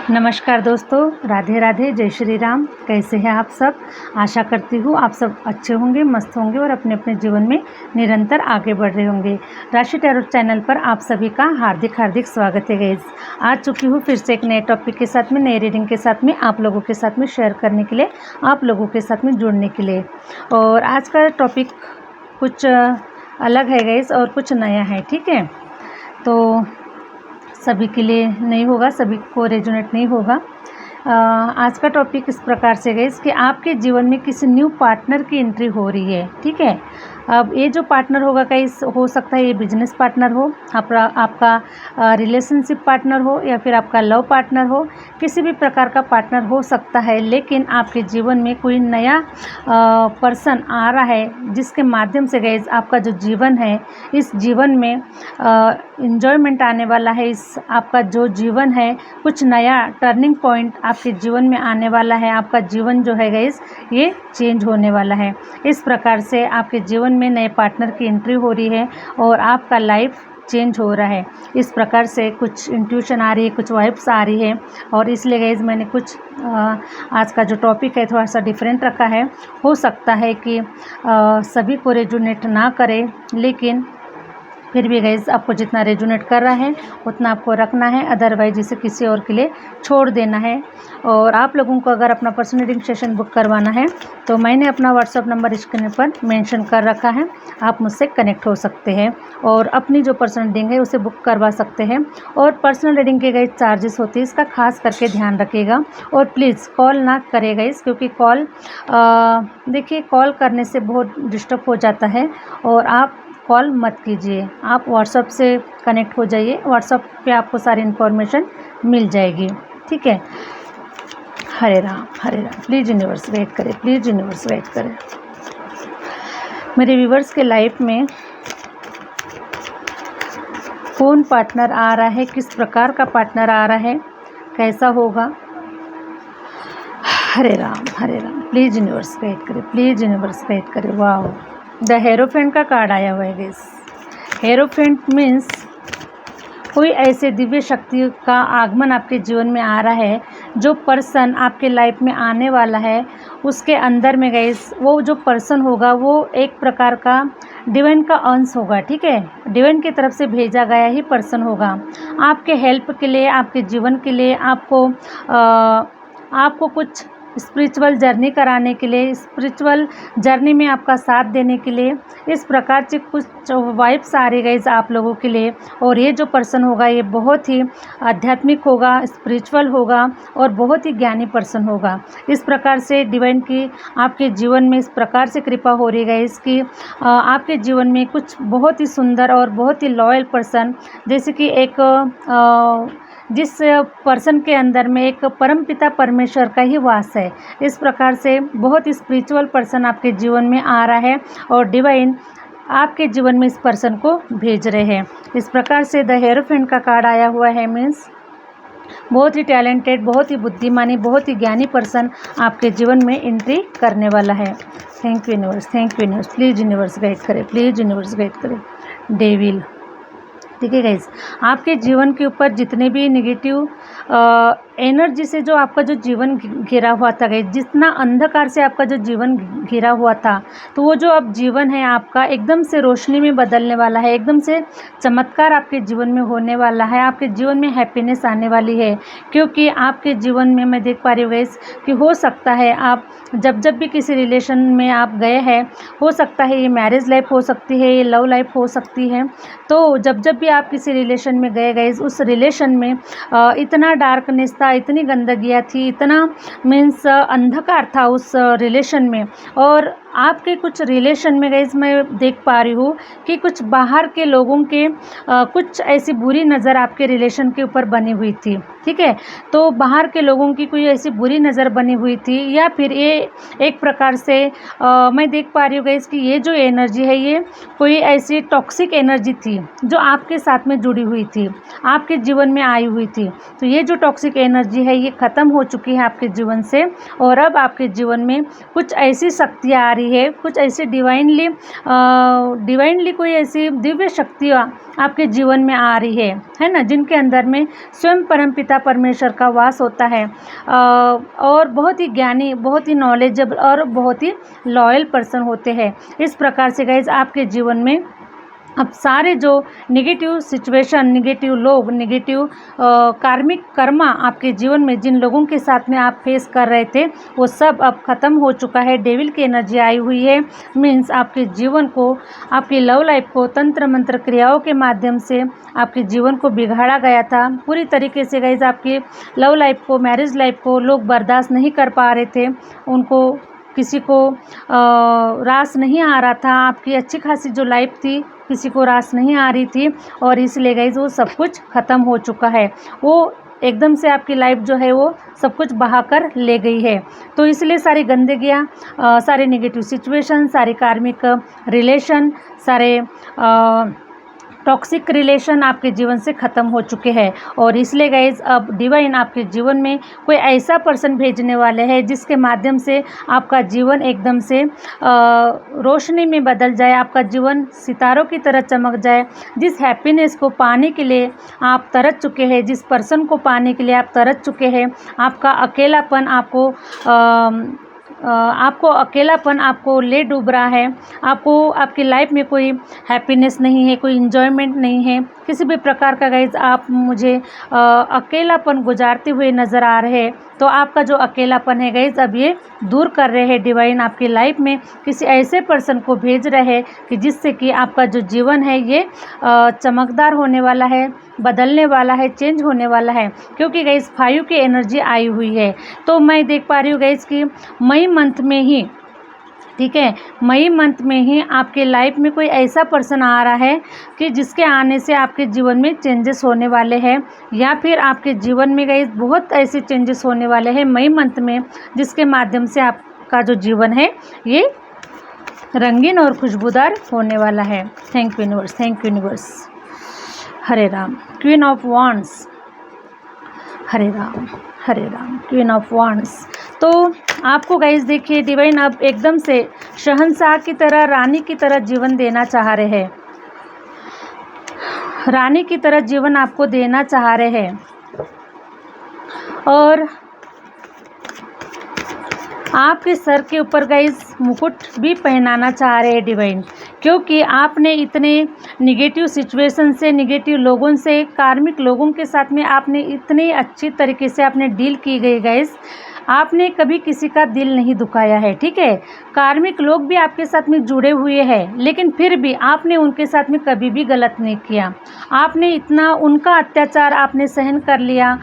नमस्कार दोस्तों, राधे राधे, जय श्री राम। कैसे हैं आप सब? आशा करती हूँ आप सब अच्छे होंगे, मस्त होंगे और अपने अपने जीवन में निरंतर आगे बढ़ रहे होंगे। राशि टैरो चैनल पर आप सभी का हार्दिक हार्दिक स्वागत है गाइस। आ चुकी हूँ फिर से एक नए टॉपिक के साथ में, नई रीडिंग के साथ में, आप लोगों के साथ में शेयर करने के लिए, आप लोगों के साथ में जुड़ने के लिए। और आज का टॉपिक कुछ अलग है गाइस और कुछ नया है, ठीक है? तो सभी के लिए नहीं होगा, सभी को रेजोनेट नहीं होगा। आज का टॉपिक इस प्रकार से गाइस कि आपके जीवन में किसी न्यू पार्टनर की एंट्री हो रही है, ठीक है? अब ये जो पार्टनर होगा गाइस, हो सकता है ये बिजनेस पार्टनर हो, आपका रिलेशनशिप पार्टनर हो, या फिर आपका लव पार्टनर हो, किसी भी प्रकार का पार्टनर हो सकता है। लेकिन आपके जीवन में कोई नया पर्सन आ रहा है जिसके माध्यम से गाइस आपका जो जीवन है, इस जीवन में एंजॉयमेंट आने वाला है। इस आपका जो जीवन है, कुछ नया टर्निंग पॉइंट आपके जीवन में आने वाला है। आपका जीवन जो है गाइस ये चेंज होने वाला है। इस प्रकार से आपके जीवन में नए पार्टनर की एंट्री हो रही है और आपका लाइफ चेंज हो रहा है। इस प्रकार से कुछ इंट्यूशन आ रही है, कुछ वाइब्स आ रही है। और इसलिए गाइस मैंने कुछ आज का जो टॉपिक है थोड़ा सा डिफरेंट रखा है। हो सकता है कि सभी को रेजोनेट ना करे, लेकिन फिर भी गाइस आपको जितना रेजोनेट कर रहा है उतना आपको रखना है, अदरवाइज इसे किसी और के लिए छोड़ देना है। और आप लोगों को अगर अपना पर्सनल रीडिंग सेशन बुक करवाना है तो मैंने अपना व्हाट्सअप नंबर स्क्रीन पर मेंशन कर रखा है, आप मुझसे कनेक्ट हो सकते हैं और अपनी जो पर्सनल रीडिंग है उसे बुक करवा सकते हैं। और पर्सनल रीडिंग के गाइस चार्जेस होती है, इसका खास करके ध्यान रखिएगा। और प्लीज़ कॉल ना करेगा इस, क्योंकि कॉल देखिए कॉल करने से बहुत डिस्टर्ब हो जाता है और आप कॉल मत कीजिए। आप व्हाट्सअप से कनेक्ट हो जाइए, व्हाट्सअप पे आपको सारी इन्फॉर्मेशन मिल जाएगी, ठीक है? हरे राम हरे राम। प्लीज़ यूनिवर्स वेट करें, प्लीज़ यूनिवर्स वेट करें। मेरे व्यूवर्स के लाइफ में कौन पार्टनर आ रहा है, किस प्रकार का पार्टनर आ रहा है, कैसा होगा? हरे राम। प्लीज़ यूनिवर्स वेट करें, प्लीज़ यूनिवर्स वेट करें। वाह, द हेरोफेंट का कार्ड आया हुआ है गाइस। हेरोफेंट मीन्स कोई ऐसे दिव्य शक्ति का आगमन आपके जीवन में आ रहा है। जो पर्सन आपके लाइफ में आने वाला है उसके अंदर में गाइस, वो जो पर्सन होगा वो एक प्रकार का डिवाइन का अंश होगा, ठीक है? डिवाइन की तरफ से भेजा गया ही पर्सन होगा आपके हेल्प के लिए, आपके जीवन के लिए, आपको कुछ स्पिरिचुअल जर्नी कराने के लिए, स्पिरिचुअल जर्नी में आपका साथ देने के लिए। इस प्रकार से कुछ वाइब्स आ रही गाइस आप लोगों के लिए। और ये जो पर्सन होगा ये बहुत ही आध्यात्मिक होगा, स्पिरिचुअल होगा और बहुत ही ज्ञानी पर्सन होगा। इस प्रकार से डिवाइन की आपके जीवन में इस प्रकार से कृपा हो रही है इसकी आपके जीवन में कुछ बहुत ही सुंदर और बहुत ही लॉयल पर्सन, जैसे कि एक जिस पर्सन के अंदर में एक परमपिता परमेश्वर का ही वास है। इस प्रकार से बहुत ही स्पिरिचुअल पर्सन आपके जीवन में आ रहा है और डिवाइन आपके जीवन में इस पर्सन को भेज रहे हैं। इस प्रकार से द हेरोफेंट का कार्ड आया हुआ है, मीन्स बहुत ही टैलेंटेड, बहुत ही बुद्धिमानी, बहुत ही ज्ञानी पर्सन आपके जीवन में एंट्री करने वाला है। Thank you universe, thank you universe. Please universe guide करें, प्लीज़ यूनिवर्स गाइड करें। डेविल, ठीक है गाइस, आपके जीवन के ऊपर जितने भी नेगेटिव एनर्जी से जो आपका जो जीवन घिरा हुआ था गाइस, जितना अंधकार से आपका जो जीवन घिरा हुआ था, तो वो जो अब जीवन है आपका एकदम से रोशनी में बदलने वाला है, एकदम से चमत्कार आपके जीवन में होने वाला है, आपके जीवन में हैप्पीनेस आने वाली है। क्योंकि आपके जीवन में मैं देख पा रही हूँ गाइस कि हो सकता है आप जब भी किसी रिलेशन में आप गए हैं, हो सकता है ये मैरिज लाइफ हो सकती है, ये लव लाइफ हो सकती है। तो जब भी आप किसी रिलेशन में गए गाइस, उस रिलेशन में इतना डार्कनेस था, इतनी गंदगियाँ थी, इतना मीन्स अंधकार था उस रिलेशन में। और आपके कुछ रिलेशन में गाइस मैं देख पा रही हूँ कि कुछ बाहर के लोगों के कुछ ऐसी बुरी नज़र आपके रिलेशन के ऊपर बनी हुई थी, ठीक है? तो बाहर के लोगों की कोई ऐसी बुरी नज़र बनी हुई थी, या फिर ये एक प्रकार से मैं देख पा रही हूँ गाइस कि ये जो एनर्जी है ये कोई ऐसी टॉक्सिक एनर्जी थी जो आपके साथ में जुड़ी हुई थी, आपके जीवन में आई हुई थी। तो ये जो टॉक्सिक एनर्जी है ये ख़त्म हो चुकी है आपके जीवन से, और अब आपके जीवन में कुछ ऐसी शक्तियाँ आ रही है, कुछ ऐसी डिवाइनली कोई ऐसी दिव्य शक्तियाँ आपके जीवन में आ रही है ना, जिनके अंदर में स्वयं परमपिता परमेश्वर का वास होता है और बहुत ही ज्ञानी, बहुत ही नॉलेजेबल और बहुत ही लॉयल पर्सन होते हैं। इस प्रकार से गाइज आपके जीवन में अब सारे जो नेगेटिव सिचुएशन, नेगेटिव लोग, नेगेटिव कार्मिक कर्मा आपके जीवन में जिन लोगों के साथ में आप फेस कर रहे थे, वो सब अब ख़त्म हो चुका है। डेविल की एनर्जी आई हुई है, मीन्स आपके जीवन को, आपकी लव लाइफ को तंत्र मंत्र क्रियाओं के माध्यम से आपके जीवन को बिगाड़ा गया था पूरी तरीके से। गाइज आपकी लव लाइफ को, मैरिज लाइफ को लोग बर्दाश्त नहीं कर पा रहे थे, उनको किसी को रास नहीं आ रहा था। आपकी अच्छी खासी जो लाइफ थी किसी को रास नहीं आ रही थी और इसलिए गाइज वो सब कुछ ख़त्म हो चुका है। वो एकदम से आपकी लाइफ जो है वो सब कुछ बहा कर ले गई है। तो इसलिए सारी गंदगियाँ, सारे नेगेटिव सिचुएशन, सारे कार्मिक रिलेशन, सारे टॉक्सिक रिलेशन आपके जीवन से ख़त्म हो चुके हैं। और इसलिए गाइज अब डिवाइन आपके जीवन में कोई ऐसा पर्सन भेजने वाले हैं जिसके माध्यम से आपका जीवन एकदम से रोशनी में बदल जाए, आपका जीवन सितारों की तरह चमक जाए। जिस हैप्पीनेस को पाने के लिए आप तरस चुके हैं, जिस पर्सन को पाने के लिए आप तरस चुके हैं, आपका अकेलापन आपको अकेलापन आपको ले डूब रहा है, आपको आपकी लाइफ में कोई हैप्पीनेस नहीं है, कोई इन्जॉयमेंट नहीं है, किसी भी प्रकार का गाइज आप मुझे अकेलापन गुजारते हुए नज़र आ रहे हैं। तो आपका जो अकेलापन है गाइज अब ये दूर कर रहे हैं डिवाइन आपकी लाइफ में। किसी ऐसे पर्सन को भेज रहे हैं कि जिससे कि आपका जो जीवन है ये चमकदार होने वाला है, बदलने वाला है, चेंज होने वाला है। क्योंकि गाइज 5 की एनर्जी आई हुई है। तो मैं देख पा रही हूँ गाइज कि मई मंथ में ही, ठीक है, मई मंथ में ही आपके लाइफ में कोई ऐसा पर्सन आ रहा है कि जिसके आने से आपके जीवन में चेंजेस होने वाले हैं, या फिर आपके जीवन में गाइस बहुत ऐसे चेंजेस होने वाले हैं मई मंथ में, जिसके माध्यम से आपका जो जीवन है ये रंगीन और खुशबूदार होने वाला है। Thank you universe, thank you universe. Hare Ram. Queen of wands, Hare Ram, Hare Ram. Queen of wands. तो आपको गाइस देखिए डिवाइन अब एकदम से शहंशाह की तरह, रानी की तरह जीवन देना चाह रहे हैं, रानी की तरह जीवन आपको देना चाह रहे हैं। और आपके सर के ऊपर गाइस मुकुट भी पहनाना चाह रहे हैं डिवाइन, क्योंकि आपने इतने निगेटिव सिचुएशन से, निगेटिव लोगों से, कार्मिक लोगों के साथ में आपने इतनी अच्छी तरीके से आपने डील की गई गाइस। आपने कभी किसी का दिल नहीं दुखाया है, ठीक है। कार्मिक लोग भी आपके साथ में जुड़े हुए हैं, लेकिन फिर भी आपने उनके साथ में कभी भी गलत नहीं किया। आपने इतना उनका अत्याचार आपने सहन कर लिया।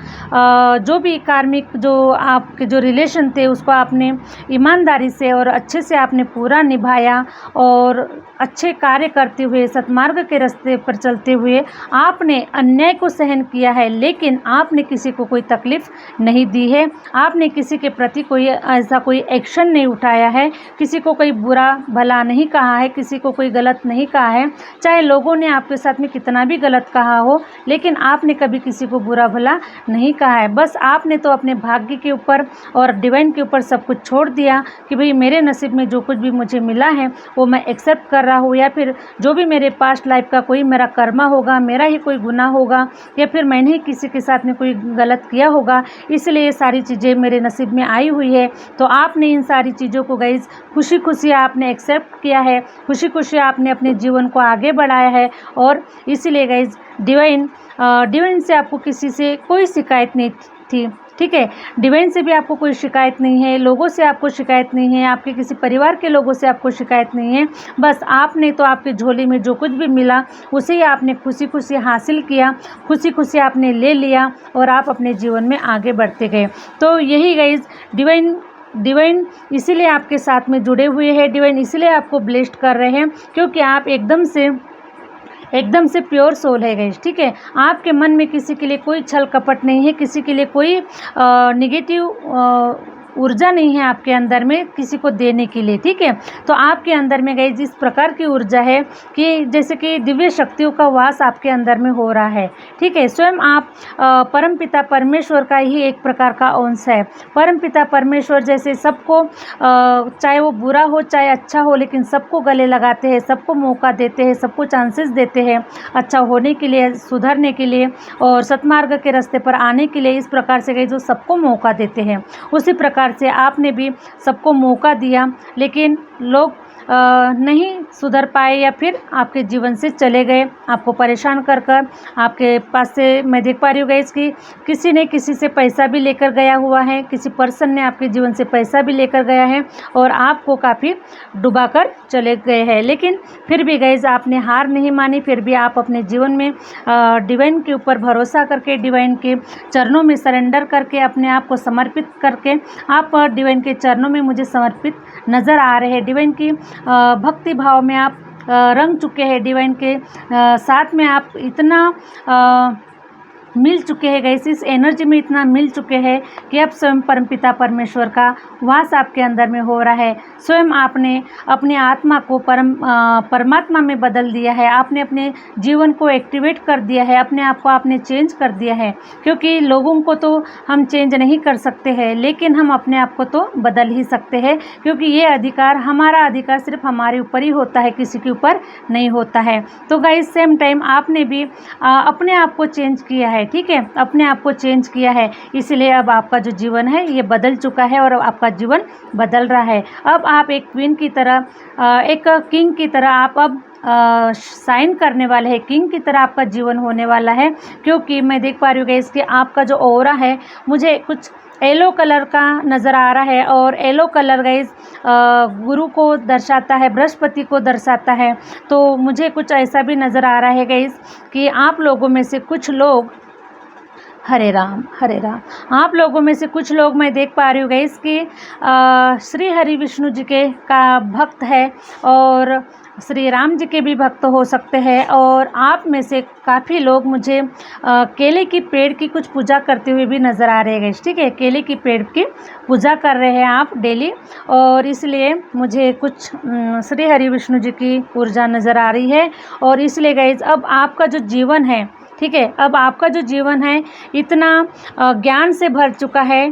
जो भी कार्मिक जो आपके जो रिलेशन थे उसको आपने ईमानदारी से और अच्छे से आपने पूरा निभाया, और अच्छे कार्य करते हुए, सतमार्ग के रास्ते पर चलते हुए आपने अन्याय को सहन किया है, लेकिन आपने किसी को कोई तकलीफ़ नहीं दी है। आपने किसी के प्रति कोई ऐसा कोई एक्शन नहीं उठाया है, किसी को कोई बुरा भला नहीं कहा है, किसी को कोई गलत नहीं कहा है। चाहे लोगों ने आपके साथ में कितना भी गलत कहा हो, लेकिन आपने कभी किसी को बुरा भला नहीं कहा है। बस आपने तो अपने भाग्य के ऊपर और डिवाइन के ऊपर सब कुछ छोड़ दिया कि भाई मेरे नसीब में जो कुछ भी मुझे मिला है वो मैं एक्सेप्ट कर रहा हूँ, या फिर जो भी मेरे पास्ट लाइफ का कोई मेरा कर्मा होगा, मेरा ही कोई गुनाह होगा, या फिर मैंने ही किसी के साथ में कोई गलत किया होगा, इसलिए ये सारी चीज़ें मेरे नसीब में आई हुई है। तो आपने इन सारी चीज़ों को गाइज खुशी खुशी आपने एक्सेप्ट किया है, खुशी खुशी आपने अपने जीवन को आगे बढ़ाया है। और इसीलिए गाइज डिवाइन से आपको किसी से कोई शिकायत नहीं थी, ठीक है। डिवाइन से भी आपको कोई शिकायत नहीं है, लोगों से आपको शिकायत नहीं है, आपके किसी परिवार के लोगों से आपको शिकायत नहीं है। बस आपने तो आपके झोली में जो कुछ भी मिला उसे ही आपने खुशी खुशी हासिल किया, खुशी खुशी आपने ले लिया और आप अपने जीवन में आगे बढ़ते गए। तो यही गाइज डिवाइन इसीलिए आपके साथ में जुड़े हुए हैं, डिवाइन इसीलिए आपको ब्लेस्ड कर रहे हैं, क्योंकि आप एकदम से प्योर सोल है गाइस, ठीक है। आपके मन में किसी के लिए कोई छल कपट नहीं है, किसी के लिए कोई निगेटिव ऊर्जा नहीं है आपके अंदर में किसी को देने के लिए, ठीक है। तो आपके अंदर में गाइस इस प्रकार की ऊर्जा है कि जैसे कि दिव्य शक्तियों का वास आपके अंदर में हो रहा है, ठीक है। स्वयं आप परमपिता परमेश्वर का ही एक प्रकार का अंश है। परमपिता परमेश्वर जैसे सबको चाहे वो बुरा हो चाहे अच्छा हो, लेकिन सबको गले लगाते हैं, सबको मौका देते हैं, सबको चांसेस देते हैं अच्छा होने के लिए, सुधरने के लिए और सतमार्ग के रास्ते पर आने के लिए। इस प्रकार से गए जो सबको मौका देते हैं, उसी प्रकार से आपने भी सबको मौका दिया, लेकिन लोग नहीं सुधर पाए या फिर आपके जीवन से चले गए, आपको परेशान कर कर। आपके पास से मैं देख पा रही हूँ गाइस कि किसी ने किसी से पैसा भी लेकर गया हुआ है, किसी पर्सन ने आपके जीवन से पैसा भी लेकर गया है और आपको काफ़ी डुबा कर चले गए हैं। लेकिन फिर भी गाइस आपने हार नहीं मानी, फिर भी आप अपने जीवन में डिवाइन के ऊपर भरोसा करके, डिवाइन के चरणों में सरेंडर करके, अपने आप को समर्पित करके आप डिवाइन के चरणों में मुझे समर्पित नज़र आ रहे हैं। डिवाइन की भक्ति भाव में आप रंग चुके हैं, डिवाइन के साथ में आप इतना मिल चुके हैं गाइस, इस एनर्जी में इतना मिल चुके हैं कि अब स्वयं परमपिता परमेश्वर का वास आपके अंदर में हो रहा है। स्वयं आपने अपने आत्मा को परमात्मा में बदल दिया है, आपने अपने जीवन को एक्टिवेट कर दिया है, अपने आप को आपने चेंज कर दिया है। क्योंकि लोगों को तो हम चेंज नहीं कर सकते हैं, लेकिन हम अपने आप को तो बदल ही सकते हैं, क्योंकि ये अधिकार, हमारा अधिकार सिर्फ हमारे ऊपर ही होता है, किसी के ऊपर नहीं होता है। तो गाइस सेम टाइम आपने भी अपने आप को चेंज किया है, ठीक है, अपने आप को चेंज किया है, इसलिए अब आपका जो जीवन है ये बदल चुका है और आपका जीवन बदल रहा है। अब आप एक क्वीन की तरह, एक किंग की तरह आप अब साइन करने वाले हैं, किंग की तरह आपका जीवन होने वाला है। क्योंकि मैं देख पा रही हूँ गाइस कि आपका जो ऑरा है मुझे कुछ येलो कलर का नज़र आ रहा है और येलो कलर गाइस गुरु को दर्शाता है, बृहस्पति को दर्शाता है। तो मुझे कुछ ऐसा भी नज़र आ रहा है गाइस कि आप लोगों में से कुछ लोग, हरे राम हरे राम, आप लोगों में से कुछ लोग मैं देख पा रही हूँ गाइस कि श्री हरि विष्णु जी के का भक्त है और श्री राम जी के भी भक्त हो सकते हैं। और आप में से काफ़ी लोग मुझे केले की पेड़ की कुछ पूजा करते हुए भी नज़र आ रहे हैं गाइस, ठीक है। केले की पेड़ की पूजा कर रहे हैं आप डेली, और इसलिए मुझे कुछ श्री हरि विष्णु जी की ऊर्जा नज़र आ रही है। और इसलिए गाइस अब आपका जो जीवन है, ठीक है, अब आपका जो जीवन है इतना ज्ञान से भर चुका है,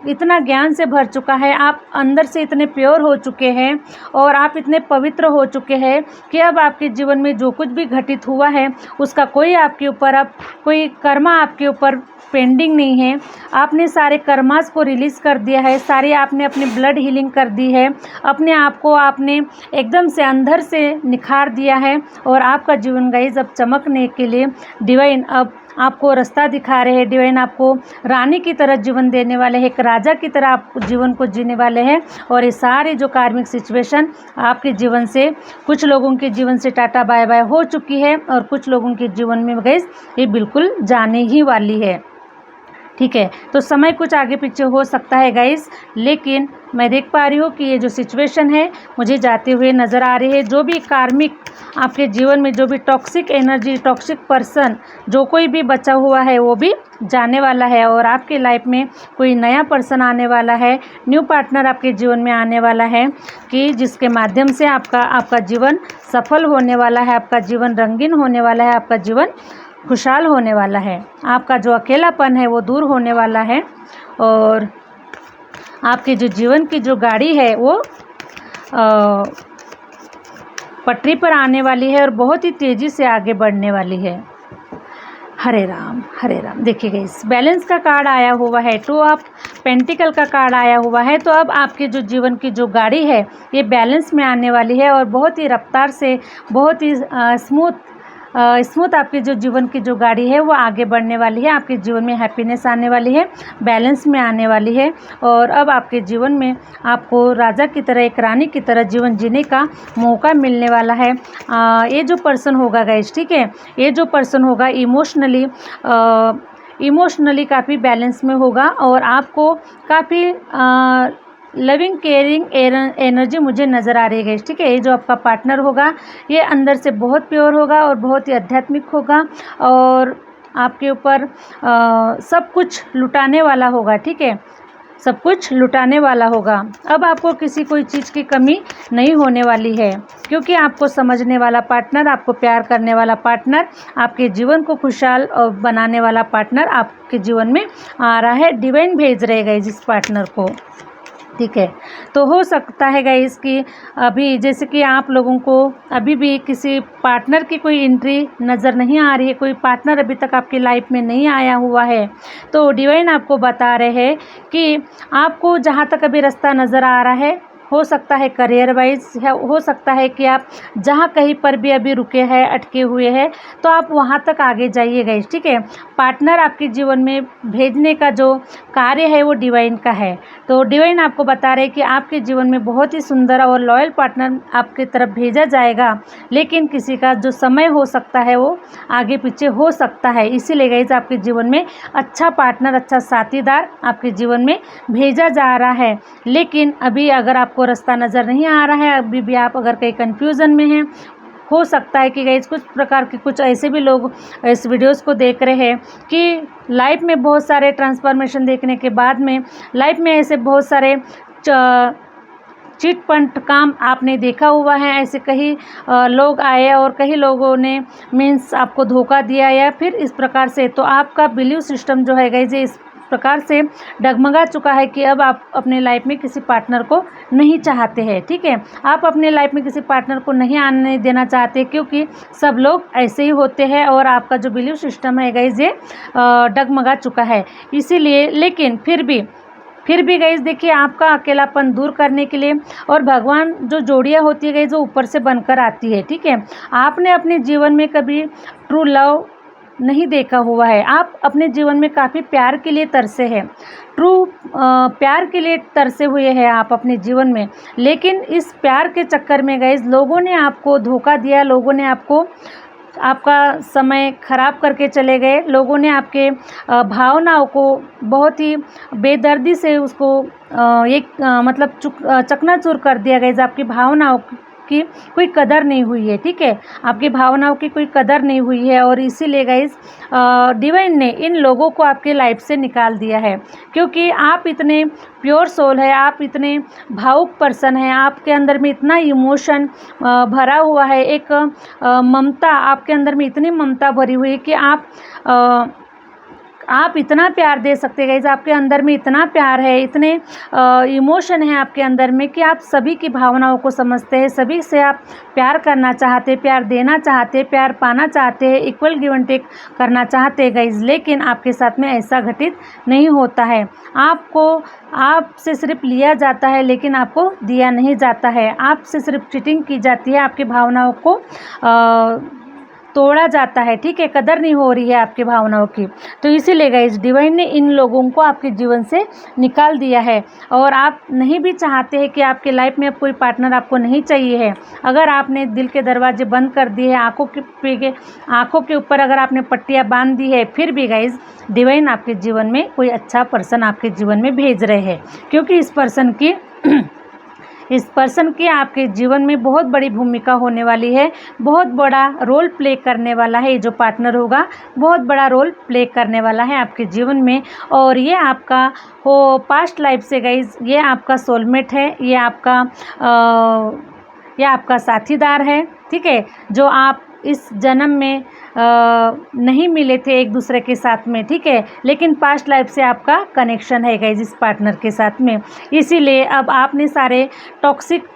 इतना ज्ञान से भर चुका है, आप अंदर से इतने प्योर हो चुके हैं और आप इतने पवित्र हो चुके हैं कि अब आपके जीवन में जो कुछ भी घटित हुआ है उसका कोई आपके ऊपर, अब कोई कर्मा आपके ऊपर पेंडिंग नहीं है। आपने सारे कर्मास को रिलीज़ कर दिया है, सारी आपने अपनी ब्लड हीलिंग कर दी है, अपने आप को आपने एकदम से अंदर से निखार दिया है। और आपका जीवन गाइस अब चमकने के लिए डिवाइन अब आपको रास्ता दिखा रहे हैं। डिवाइन आपको रानी की तरह जीवन देने वाले हैं, एक राजा की तरह आप जीवन को जीने वाले हैं। और ये सारे जो कार्मिक सिचुएशन आपके जीवन से, कुछ लोगों के जीवन से टाटा बाय बाय हो चुकी है और कुछ लोगों के जीवन में गाइस ये बिल्कुल जाने ही वाली है, ठीक है। तो समय कुछ आगे पीछे हो सकता है गाइस, लेकिन मैं देख पा रही हूँ कि ये जो सिचुएशन है मुझे जाते हुए नज़र आ रही है। जो भी कार्मिक आपके जीवन में, जो भी टॉक्सिक एनर्जी, टॉक्सिक पर्सन, जो कोई भी बचा हुआ है वो भी जाने वाला है और आपके लाइफ में कोई नया पर्सन आने वाला है, न्यू पार्टनर आपके जीवन में आने वाला है कि जिसके माध्यम से आपका जीवन सफल होने वाला है, आपका जीवन रंगीन होने वाला है, आपका जीवन खुशहाल होने वाला है, आपका जो अकेलापन है वो दूर होने वाला है और आपके जो जीवन की जो गाड़ी है वो पटरी पर आने वाली है और बहुत ही तेज़ी से आगे बढ़ने वाली है। हरे राम हरे राम। देखिए इस बैलेंस का कार्ड आया हुआ है, 2 ऑफ पेंटिकल का कार्ड आया हुआ है। तो अब आपके जो जीवन की जो गाड़ी है ये बैलेंस में आने वाली है और बहुत ही रफ्तार से, बहुत ही स्मूथ आपके जो जीवन की जो गाड़ी है वो आगे बढ़ने वाली है। आपके जीवन में हैप्पीनेस आने वाली है, बैलेंस में आने वाली है और अब आपके जीवन में आपको राजा की तरह, एक रानी की तरह जीवन जीने का मौका मिलने वाला है। ये जो पर्सन होगा गाइस, ठीक है, ये जो पर्सन होगा इमोशनली काफ़ी बैलेंस में होगा और आपको काफ़ी लविंग केयरिंग एनर्जी मुझे नज़र आ रही है, ठीक है। ये जो आपका पार्टनर होगा ये अंदर से बहुत प्योर होगा और बहुत ही आध्यात्मिक होगा और आपके ऊपर सब कुछ लुटाने वाला होगा, ठीक है। सब कुछ लुटाने वाला होगा। अब आपको किसी कोई चीज़ की कमी नहीं होने वाली है, क्योंकि आपको समझने वाला पार्टनर, आपको प्यार करने वाला पार्टनर, आपके जीवन को खुशहाल और बनाने वाला पार्टनर आपके जीवन में आ रहा है। डिवाइन भेज रहे गाइस इस पार्टनर को, ठीक है। तो हो सकता है गाइस कि अभी जैसे कि आप लोगों को अभी भी किसी पार्टनर की कोई एंट्री नज़र नहीं आ रही है, कोई पार्टनर अभी तक आपकी लाइफ में नहीं आया हुआ है, तो डिवाइन आपको बता रहे हैं कि आपको जहाँ तक अभी रास्ता नज़र आ रहा है, हो सकता है करियर वाइज है, हो सकता है कि आप जहाँ कहीं पर भी अभी रुके हैं, अटके हुए हैं, तो आप वहाँ तक आगे जाइए गाइस, ठीक है। पार्टनर आपके जीवन में भेजने का जो कार्य है वो डिवाइन का है। तो डिवाइन आपको बता रहे हैं कि आपके जीवन में बहुत ही सुंदर और लॉयल पार्टनर आपकी तरफ भेजा जाएगा, लेकिन किसी का जो समय हो सकता है वो आगे पीछे हो सकता है। इसीलिए गाइस आपके जीवन में अच्छा पार्टनर, अच्छा साथीदार आपके जीवन में भेजा जा रहा है। लेकिन अभी अगर आपको रास्ता नज़र नहीं आ रहा है, अभी भी आप अगर कहीं कन्फ्यूज़न में हैं, हो सकता है कि गाइस कुछ प्रकार के कुछ ऐसे भी लोग इस वीडियोस को देख रहे हैं कि लाइफ में बहुत सारे ट्रांसफॉर्मेशन देखने के बाद में लाइफ में ऐसे बहुत सारे चिट फंड काम आपने देखा हुआ है। ऐसे कई लोग आए और कई लोगों ने मीन्स आपको धोखा दिया या फिर इस प्रकार से, तो आपका बिलीव सिस्टम जो है गाइस इस प्रकार से डगमगा चुका है कि अब आप अपने लाइफ में किसी पार्टनर को नहीं चाहते हैं, ठीक है। आप अपने लाइफ में किसी पार्टनर को नहीं आने देना चाहते, क्योंकि सब लोग ऐसे ही होते हैं और आपका जो बिलीव सिस्टम है गाइस ये डगमगा चुका है। इसीलिए लेकिन फिर भी गाइस देखिए, आपका अकेलापन दूर करने के लिए और भगवान जो जोड़ियाँ होती है गाइस जो ऊपर से बनकर आती है, ठीक है। आपने अपने जीवन में कभी ट्रू लव नहीं देखा हुआ है, आप अपने जीवन में काफ़ी प्यार के लिए तरसे हैं, ट्रू प्यार के लिए तरसे हुए हैं आप अपने जीवन में, लेकिन इस प्यार के चक्कर में गाइस लोगों ने आपको धोखा दिया, लोगों ने आपका समय ख़राब करके चले गए, लोगों ने आपके भावनाओं को बहुत ही बेदर्दी से उसको मतलब चकनाचूर कर दिया गाइस। आपकी भावनाओं की कोई कदर नहीं हुई है, ठीक है। आपकी भावनाओं की कोई कदर नहीं हुई है और इसीलिए गाइस डिवाइन ने इन लोगों को आपके लाइफ से निकाल दिया है, क्योंकि आप इतने प्योर सोल है, आप इतने भावुक पर्सन हैं, आपके अंदर में इतना इमोशन भरा हुआ है, एक ममता आपके अंदर में इतनी ममता भरी हुई है कि आप इतना प्यार दे सकते हैं गाइस। आपके अंदर में इतना प्यार है, इतने इमोशन है आपके अंदर में कि आप सभी की भावनाओं को समझते हैं, सभी से आप प्यार करना चाहते, प्यार देना चाहते, प्यार पाना चाहते हैं, इक्वल गिव एंड टेक करना चाहते हैं गाइस। लेकिन आपके साथ में ऐसा घटित नहीं होता है। आपसे सिर्फ लिया जाता है, लेकिन आपको दिया नहीं जाता है। आपसे सिर्फ चीटिंग की जाती है, आपकी भावनाओं को तोड़ा जाता है, ठीक है। कदर नहीं हो रही है आपकी भावनाओं की। तो इसीलिए गाइस डिवाइन ने इन लोगों को आपके जीवन से निकाल दिया है और आप नहीं भी चाहते हैं कि आपके लाइफ में अब कोई पार्टनर आपको नहीं चाहिए है। अगर आपने दिल के दरवाजे बंद कर दिए हैं, आँखों के ऊपर अगर आपने पट्टियाँ बांध दी है, फिर भी गाइस डिवाइन आपके जीवन में कोई अच्छा पर्सन आपके जीवन में भेज रहे हैं, क्योंकि इस पर्सन की आपके जीवन में बहुत बड़ी भूमिका होने वाली है, बहुत बड़ा रोल प्ले करने वाला है। ये जो पार्टनर होगा बहुत बड़ा रोल प्ले करने वाला है आपके जीवन में, और ये आपका पास्ट लाइफ से गाइस ये आपका सोलमेट है, ये आपका साथीदार है, ठीक है, जो आप इस जन्म में नहीं मिले थे एक दूसरे के साथ में, ठीक है, लेकिन पास्ट लाइफ से आपका कनेक्शन है गाइस इस पार्टनर के साथ में। इसीलिए अब आपने सारे टॉक्सिक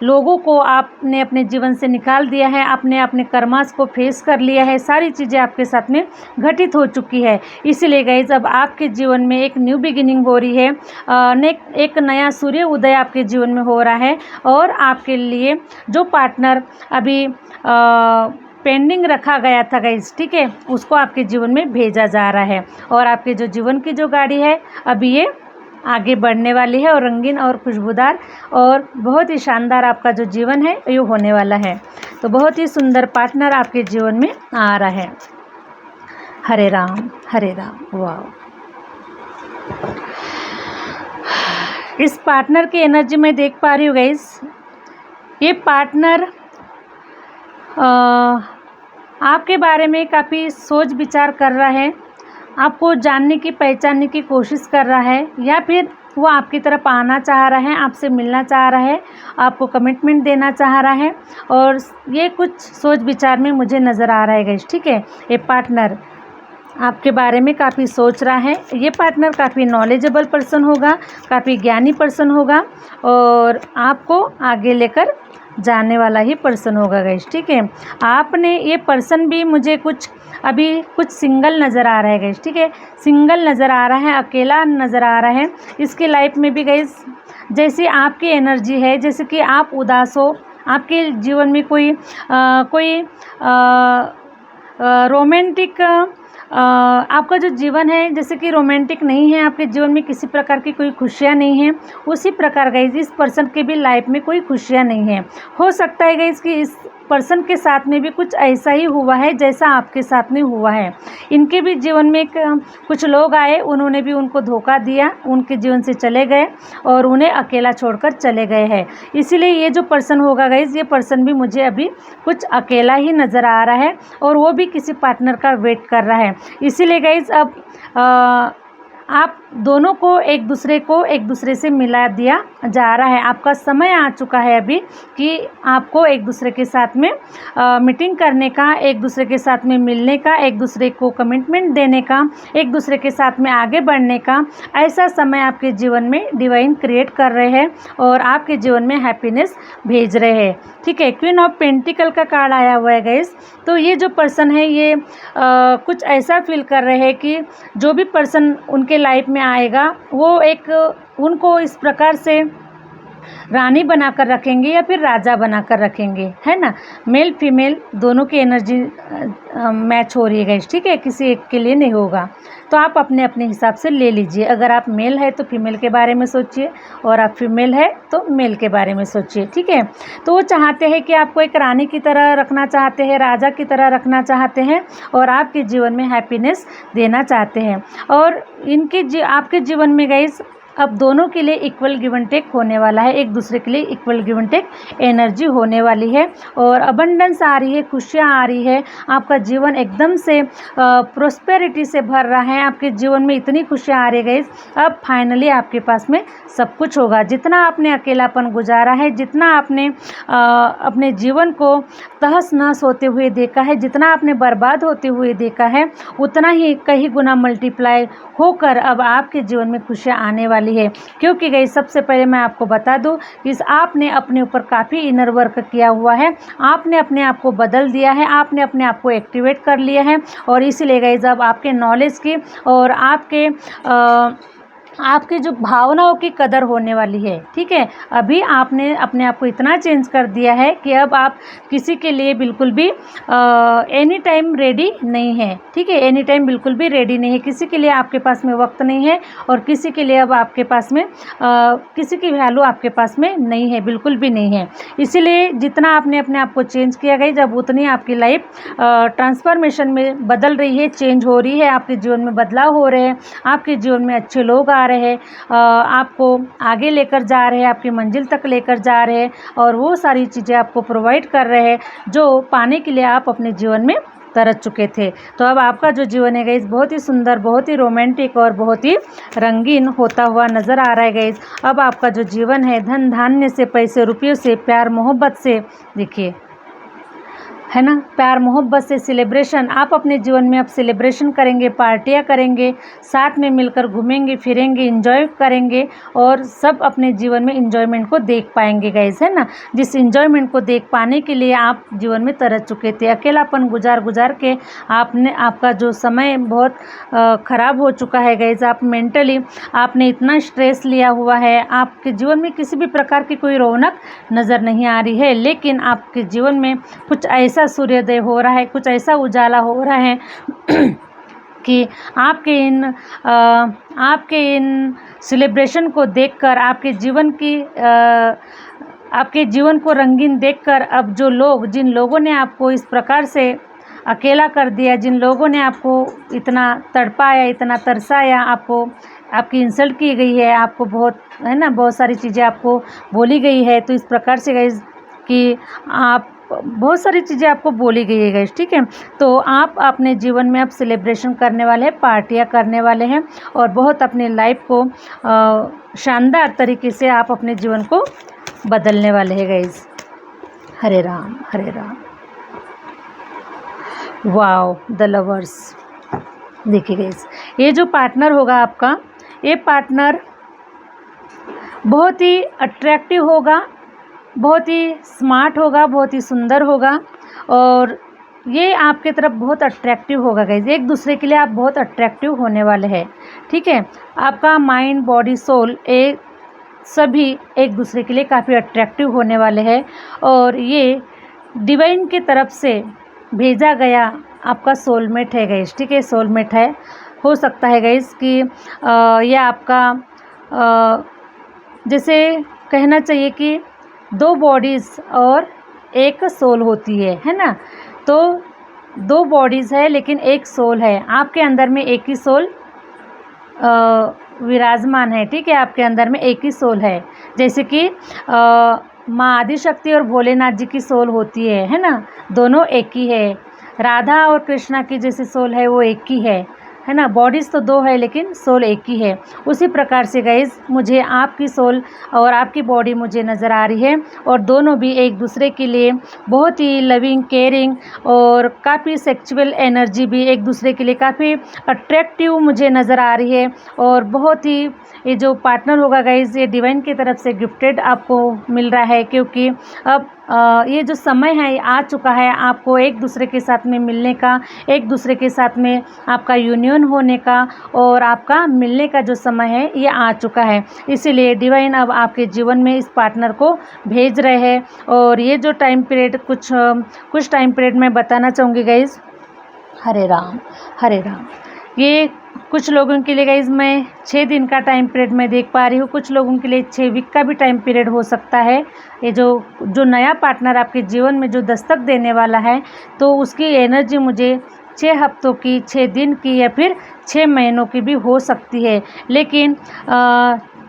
लोगों को आपने अपने जीवन से निकाल दिया है, आपने अपने कर्मास को फेस कर लिया है, सारी चीज़ें आपके साथ में घटित हो चुकी है। इसीलिए गाइस अब आपके जीवन में एक न्यू बिगिनिंग हो रही है, एक नया सूर्य उदय आपके जीवन में हो रहा है, और आपके लिए जो पार्टनर अभी पेंडिंग रखा गया था गाइस, ठीक है, उसको आपके जीवन में भेजा जा रहा है, और आपके जो जीवन की जो गाड़ी है अभी ये आगे बढ़ने वाली है, और रंगीन और खुशबूदार और बहुत ही शानदार आपका जो जीवन है ये होने वाला है। तो बहुत ही सुंदर पार्टनर आपके जीवन में आ रहा है। हरे राम हरे राम। वाह, इस पार्टनर की एनर्जी मैं देख पा रही हूँ गाइस। ये पार्टनर आपके बारे में काफ़ी सोच विचार कर रहा है, आपको जानने की, पहचानने की कोशिश कर रहा है, या फिर वो आपकी तरफ आना चाह रहा है, आपसे मिलना चाह रहा है, आपको कमिटमेंट देना चाह रहा है। और ये कुछ सोच विचार में मुझे नज़र आ रहा है गाइस, ठीक है। ये पार्टनर आपके बारे में काफ़ी सोच रहा है। ये पार्टनर काफ़ी नॉलेजेबल पर्सन होगा, काफ़ी ज्ञानी पर्सन होगा, और आपको आगे लेकर जाने वाला ही पर्सन होगा गाइस, ठीक है। आपने ये पर्सन भी मुझे अभी कुछ सिंगल नज़र आ रहा है गाइस, ठीक है। सिंगल नज़र आ रहा है, अकेला नज़र आ रहा है। इसकी लाइफ में भी गाइस जैसी आपकी एनर्जी है, जैसे कि आप उदास हो, आपके जीवन में कोई रोमांटिक आपका जो जीवन है जैसे कि रोमांटिक नहीं है, आपके जीवन में किसी प्रकार की कोई खुशियाँ नहीं हैं, उसी प्रकार गाइस इस पर्सन के भी लाइफ में कोई खुशियाँ नहीं है। हो सकता है गाइस कि इस पर्सन के साथ में भी कुछ ऐसा ही हुआ है जैसा आपके साथ में हुआ है। इनके भी जीवन में कुछ लोग आए, उन्होंने भी उनको धोखा दिया, उनके जीवन से चले गए और उन्हें अकेला छोड़कर चले गए हैं। इसीलिए ये जो पर्सन होगा गाइस, ये पर्सन भी मुझे अभी कुछ अकेला ही नज़र आ रहा है, और वो भी किसी पार्टनर का वेट कर रहा है। इसीलिए गाइस अब आप दोनों को एक दूसरे से मिला दिया जा रहा है। आपका समय आ चुका है अभी कि आपको एक दूसरे के साथ में मीटिंग करने का, एक दूसरे के साथ में मिलने का, एक दूसरे को कमिटमेंट देने का, एक दूसरे के साथ में आगे बढ़ने का, ऐसा समय आपके जीवन में डिवाइन क्रिएट कर रहे हैं और आपके जीवन में हैप्पीनेस भेज रहे हैं, ठीक है। क्वीन ऑफ पेंटिकल का कार्ड आया हुआ है गाइस। तो ये जो पर्सन है ये कुछ ऐसा फील कर रहे हैं कि जो भी पर्सन उनके लाइफ में आएगा वो उनको इस प्रकार से रानी बनाकर रखेंगे या फिर राजा बनाकर रखेंगे, है ना। मेल फीमेल दोनों की एनर्जी मैच हो रही है गाइस, ठीक है, किसी एक के लिए नहीं होगा। तो आप अपने अपने हिसाब से ले लीजिए। अगर आप मेल है तो फीमेल के बारे में सोचिए, और आप फीमेल है तो मेल के बारे में सोचिए, ठीक है। तो वो चाहते हैं कि आपको एक रानी की तरह रखना चाहते हैं, राजा की तरह रखना चाहते हैं, और आपके जीवन में हैप्पीनेस देना चाहते हैं। और आपके जीवन में गाइस अब दोनों के लिए इक्वल गिव एंड टेक होने वाला है, एक दूसरे के लिए equal give and take energy होने वाली है, और अबंडेंस आ रही है, खुशियाँ आ रही है। आपका जीवन एकदम से प्रोस्पेरिटी से भर रहा है। आपके जीवन में इतनी खुशियाँ आ रही है, अब फाइनली आपके पास में सब कुछ होगा। जितना आपने अकेलापन गुजारा है, जितना आपने अपने जीवन को तहस नहस होते हुए देखा है, जितना आपने बर्बाद होते हुए देखा है, उतना ही कई गुना मल्टीप्लाई होकर अब आपके जीवन में खुशियाँ आने वाली है। क्योंकि गाइस सबसे पहले मैं आपको बता दूं कि आपने अपने ऊपर काफ़ी इनर वर्क किया हुआ है, आपने अपने आप को बदल दिया है, आपने अपने आप को एक्टिवेट कर लिया है, और इसीलिए गाइस अब आपके नॉलेज की और आपके जो भावनाओं की कदर होने वाली है, ठीक है। अभी आपने अपने आप को इतना चेंज कर दिया है कि अब आप किसी के लिए बिल्कुल भी एनी टाइम रेडी नहीं है, ठीक है। एनी टाइम बिल्कुल भी रेडी नहीं है, किसी के लिए आपके पास में वक्त नहीं है, और किसी के लिए अब आपके पास में किसी की वैल्यू आपके पास में नहीं है, बिल्कुल भी नहीं है। इसीलिए जितना आपने अपने आप को चेंज किया गई, जब उतनी आपकी लाइफ ट्रांसफॉर्मेशन में बदल रही है, चेंज हो रही है, आपके जीवन में बदलाव हो रहे हैं, आपके जीवन में अच्छे लोग आ रहे हैं, आपको आगे लेकर जा रहे हैं, आपकी मंजिल तक लेकर जा रहे हैं, और वो सारी चीज़ें आपको प्रोवाइड कर रहे हैं जो पाने के लिए आप अपने जीवन में तरस चुके थे। तो अब आपका जो जीवन है गाइस बहुत ही सुंदर, बहुत ही रोमांटिक और बहुत ही रंगीन होता हुआ नज़र आ रहा है गाइस। अब आपका जो जीवन है धन धान्य से, पैसे रुपयों से, प्यार मोहब्बत से, देखिए है ना, प्यार मोहब्बत से, सेलिब्रेशन, आप अपने जीवन में अब सेलिब्रेशन करेंगे, पार्टियां करेंगे, साथ में मिलकर घूमेंगे फिरेंगे, एंजॉय करेंगे, और सब अपने जीवन में एंजॉयमेंट को देख पाएंगे गाइस, है ना। जिस एंजॉयमेंट को देख पाने के लिए आप जीवन में तरस चुके थे, अकेलापन गुजार के आपका जो समय बहुत ख़राब हो चुका है गाइस। आप मेंटली आपने इतना स्ट्रेस लिया हुआ है, आपके जीवन में किसी भी प्रकार की कोई रौनक नज़र नहीं आ रही है, लेकिन आपके जीवन में कुछ ऐसा सूर्योदय हो रहा है, कुछ ऐसा उजाला हो रहा है कि आपके इन सेलिब्रेशन को देखकर, आपके जीवन को रंगीन देखकर, अब जिन लोगों ने आपको इस प्रकार से अकेला कर दिया, जिन लोगों ने आपको इतना तड़पाया, इतना तरसाया, आपकी इंसल्ट की गई है, आपको बहुत सारी चीज़ें आपको बोली गई है, तो इस प्रकार से गाइस कि बहुत सारी चीज़ें आपको बोली गई है गाइस, ठीक है। तो आप अपने जीवन में अब सेलिब्रेशन करने वाले हैं, पार्टियां करने वाले हैं और बहुत अपने लाइफ को शानदार तरीके से आप अपने जीवन को बदलने वाले हैं guys. Hare Ram Hare Ram. Wow the lovers. देखिए गाइस, ये जो पार्टनर होगा आपका, ये पार्टनर बहुत ही अट्रैक्टिव होगा, बहुत ही स्मार्ट होगा, बहुत ही सुंदर होगा और ये आपके तरफ बहुत अट्रैक्टिव होगा गाइस। एक दूसरे के लिए आप बहुत अट्रैक्टिव होने वाले हैं, ठीक है। आपका माइंड, बॉडी, सोल सभी एक दूसरे के लिए काफ़ी अट्रैक्टिव होने वाले हैं और ये डिवाइन की तरफ से भेजा गया आपका सोलमेट है गाइस, ठीक है। सोलमेट है, हो सकता है गाइस कि ये आपका जैसे कहना चाहिए कि 2 बॉडीज़ और एक सोल होती है ना। तो 2 बॉडीज़ है लेकिन एक सोल है, आपके अंदर में एक ही सोल विराजमान है, ठीक है। आपके अंदर में एक ही सोल है, जैसे कि माँ आदिशक्ति और भोलेनाथ जी की सोल होती है ना। दोनों एक ही है। राधा और कृष्णा की जैसी सोल है वो एक ही है ना। बॉडीज़ तो 2 है लेकिन सोल एक ही है। उसी प्रकार से गाइज़ मुझे आपकी सोल और आपकी बॉडी मुझे नज़र आ रही है और दोनों भी एक दूसरे के लिए बहुत ही लविंग, केयरिंग और काफ़ी सेक्सुअल एनर्जी भी एक दूसरे के लिए काफ़ी अट्रैक्टिव मुझे नज़र आ रही है। और बहुत ही ये जो पार्टनर होगा गाइज़, ये डिवाइन की तरफ से गिफ्टेड आपको मिल रहा है, क्योंकि अब ये जो समय है आ चुका है आपको एक दूसरे के साथ में मिलने का, एक दूसरे के साथ में आपका यूनियन होने का और आपका मिलने का जो समय है ये आ चुका है। इसीलिए डिवाइन अब आपके जीवन में इस पार्टनर को भेज रहे हैं। और ये जो टाइम पीरियड कुछ टाइम पीरियड मैं बताना चाहूँगी गाइज़। हरे राम हरे राम। ये कुछ लोगों के लिए गाइज़ मैं 6 दिन का टाइम पीरियड मैं देख पा रही हूँ, कुछ लोगों के लिए 6 वीक का भी टाइम पीरियड हो सकता है। ये जो नया पार्टनर आपके जीवन में जो दस्तक देने वाला है, तो उसकी एनर्जी मुझे 6 हफ्तों की, 6 दिन की या फिर 6 महीनों की भी हो सकती है। लेकिन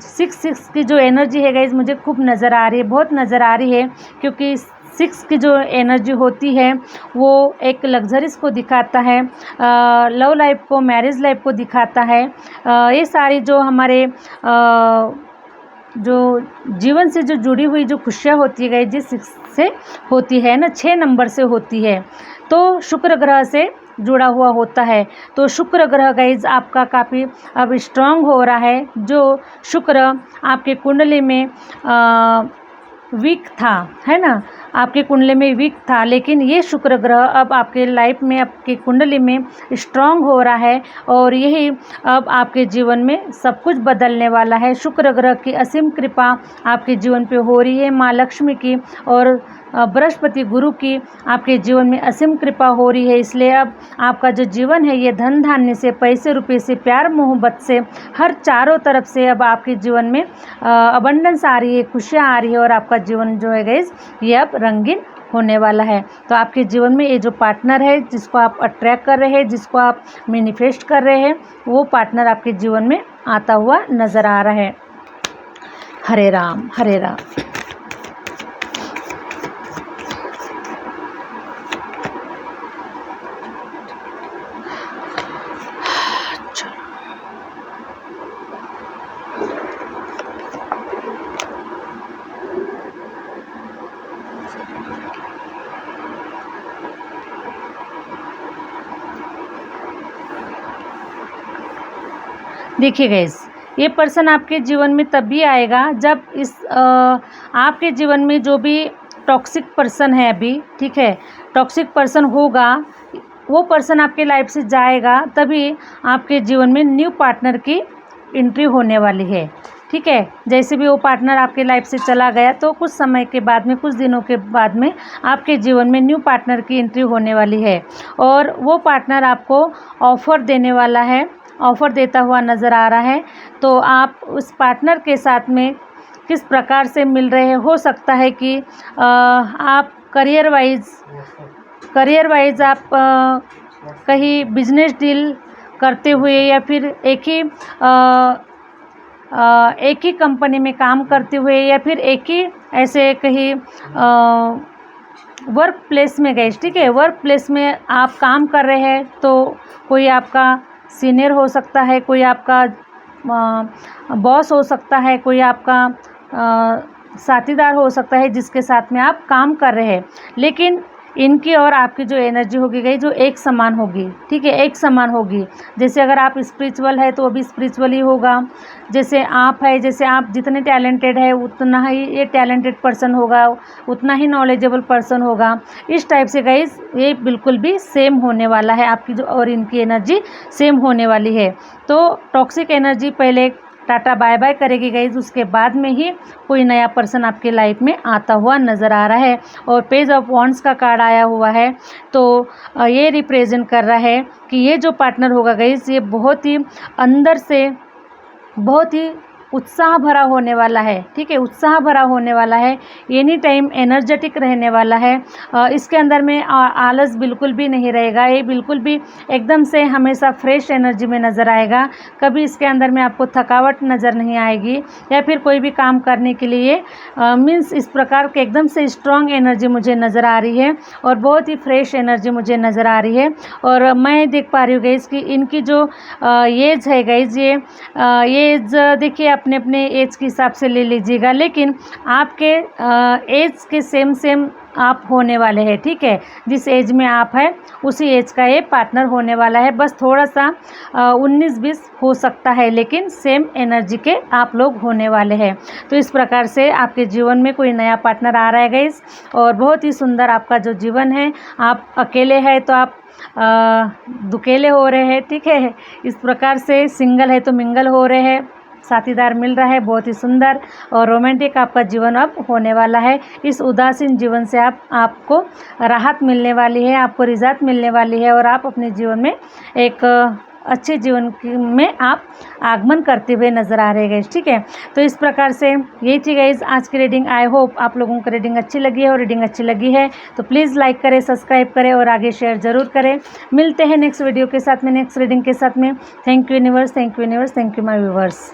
6 की जो एनर्जी है गाइज़ मुझे खूब नज़र आ रही है, बहुत नज़र आ रही है, क्योंकि 6 की जो एनर्जी होती है वो एक लग्जरीज को दिखाता है, लव लाइफ को, मैरिज लाइफ को दिखाता है। ये सारी जो हमारे जो जीवन से जो जुड़ी हुई जो खुशियाँ होती है गाइस, जिस 6 से होती है ना, 6 नंबर से होती है, तो शुक्र ग्रह से जुड़ा हुआ होता है। तो शुक्र ग्रह गाइज आपका काफ़ी अब स्ट्रांग हो रहा है। जो शुक्र आपके कुंडली में वीक था, है ना, आपके कुंडली में वीक था, लेकिन ये शुक्र ग्रह अब आपके लाइफ में, आपके कुंडली में स्ट्रांग हो रहा है और यही अब आपके जीवन में सब कुछ बदलने वाला है। शुक्र ग्रह की असीम कृपा आपके जीवन पे हो रही है, माँ लक्ष्मी की और बृहस्पति गुरु की आपके जीवन में असीम कृपा हो रही है। इसलिए अब आपका जो जीवन है ये धन धान्य से, पैसे रुपए से, प्यार मोहब्बत से, हर चारों तरफ से अब आपके जीवन में अबंडेंस आ रही है, खुशियाँ आ रही है और आपका जीवन जो है गाइस ये अब रंगीन होने वाला है। तो आपके जीवन में ये जो पार्टनर है, जिसको आप अट्रैक्ट कर रहे हैं, जिसको आप मैनिफेस्ट कर रहे हैं, वो पार्टनर आपके जीवन में आता हुआ नज़र आ रहा है। हरे राम हरे राम। देखिए गाइस, ये पर्सन आपके जीवन में तब भी आएगा जब आपके जीवन में जो भी टॉक्सिक पर्सन है अभी, ठीक है, टॉक्सिक पर्सन होगा, वो पर्सन आपके लाइफ से जाएगा, तभी आपके जीवन में न्यू पार्टनर की एंट्री होने वाली है। ठीक है, जैसे भी वो पार्टनर आपके लाइफ से चला गया तो कुछ समय के बाद में, कुछ दिनों के बाद में आपके जीवन में न्यू पार्टनर की एंट्री होने वाली है और वो पार्टनर आपको ऑफ़र देने वाला है, ऑफ़र देता हुआ नज़र आ रहा है। तो आप उस पार्टनर के साथ में किस प्रकार से मिल रहे हैं, हो सकता है कि आप करियर वाइज आप कहीं बिजनेस डील करते हुए या फिर एक ही कंपनी में काम करते हुए या फिर एक ही ऐसे कहीं वर्क प्लेस में गए, ठीक है, वर्क प्लेस में आप काम कर रहे हैं तो कोई आपका सीनियर हो सकता है, कोई आपका बॉस हो सकता है, कोई आपका साथीदार हो सकता है जिसके साथ में आप काम कर रहे हैं, लेकिन इनकी और आपकी जो एनर्जी होगी गई जो एक समान होगी, ठीक है, एक समान होगी। जैसे अगर आप स्पिरिचुअल है तो वो भी स्पिरिचुअल ही होगा, जैसे आप है, जैसे आप जितने टैलेंटेड है उतना ही ये टैलेंटेड पर्सन होगा, उतना ही नॉलेजेबल पर्सन होगा। इस टाइप से गाइस ये बिल्कुल भी सेम होने वाला है, आपकी जो और इनकी एनर्जी सेम होने वाली है। तो टॉक्सिक एनर्जी पहले टाटा बाय बाय करेगी गाइज, उसके बाद में ही कोई नया पर्सन आपके लाइफ में आता हुआ नज़र आ रहा है। और पेज ऑफ वॉन्ड्स का कार्ड आया हुआ है, तो ये रिप्रेजेंट कर रहा है कि ये जो पार्टनर होगा गाइज ये बहुत ही अंदर से बहुत ही उत्साह भरा होने वाला है, ठीक है, उत्साह भरा होने वाला है, एनी टाइम एनर्जेटिक रहने वाला है। इसके अंदर में आलस बिल्कुल भी नहीं रहेगा, ये बिल्कुल भी एकदम से हमेशा फ्रेश एनर्जी में नज़र आएगा। कभी इसके अंदर में आपको थकावट नज़र नहीं आएगी, या फिर कोई भी काम करने के लिए मीन्स इस प्रकार के एकदम से स्ट्रॉन्ग एनर्जी मुझे नज़र आ रही है और बहुत ही फ्रेश एनर्जी मुझे नज़र आ रही है। और मैं देख पा रही हूँ गाइज कि इनकी जो एज है गाइज, ये एज देखिए अपने अपने एज के हिसाब से ले लीजिएगा, लेकिन आपके एज के सेम आप होने वाले हैं, ठीक है, जिस एज में आप हैं उसी एज का ये पार्टनर होने वाला है। बस थोड़ा सा 19-20 हो सकता है, लेकिन सेम एनर्जी के आप लोग होने वाले हैं। तो इस प्रकार से आपके जीवन में कोई नया पार्टनर आ रहा है गाइस, और बहुत ही सुंदर आपका जो जीवन है। आप अकेले हैं तो आप दुकेले हो रहे हैं, ठीक है, इस प्रकार से सिंगल है तो मिंगल हो रहे हैं, साथीदार मिल रहा है, बहुत ही सुंदर और रोमांटिक आपका जीवन अब होने वाला है। इस उदासीन जीवन से आपको राहत मिलने वाली है, आपको रिज़ात मिलने वाली है, और आप अपने जीवन में एक अच्छे जीवन में आप आगमन करते हुए नज़र आ रहे हैं, ठीक है। तो इस प्रकार से यही थी गाइज आज की रीडिंग। आई होप आप लोगों को रीडिंग अच्छी लगी है, और रीडिंग अच्छी लगी है तो प्लीज़ लाइक करें, सब्सक्राइब करें और आगे शेयर ज़रूर करें। मिलते हैं नेक्स्ट वीडियो के साथ में, नेक्स्ट रीडिंग के साथ में। Thank you universe, thank you universe, thank you my viewers.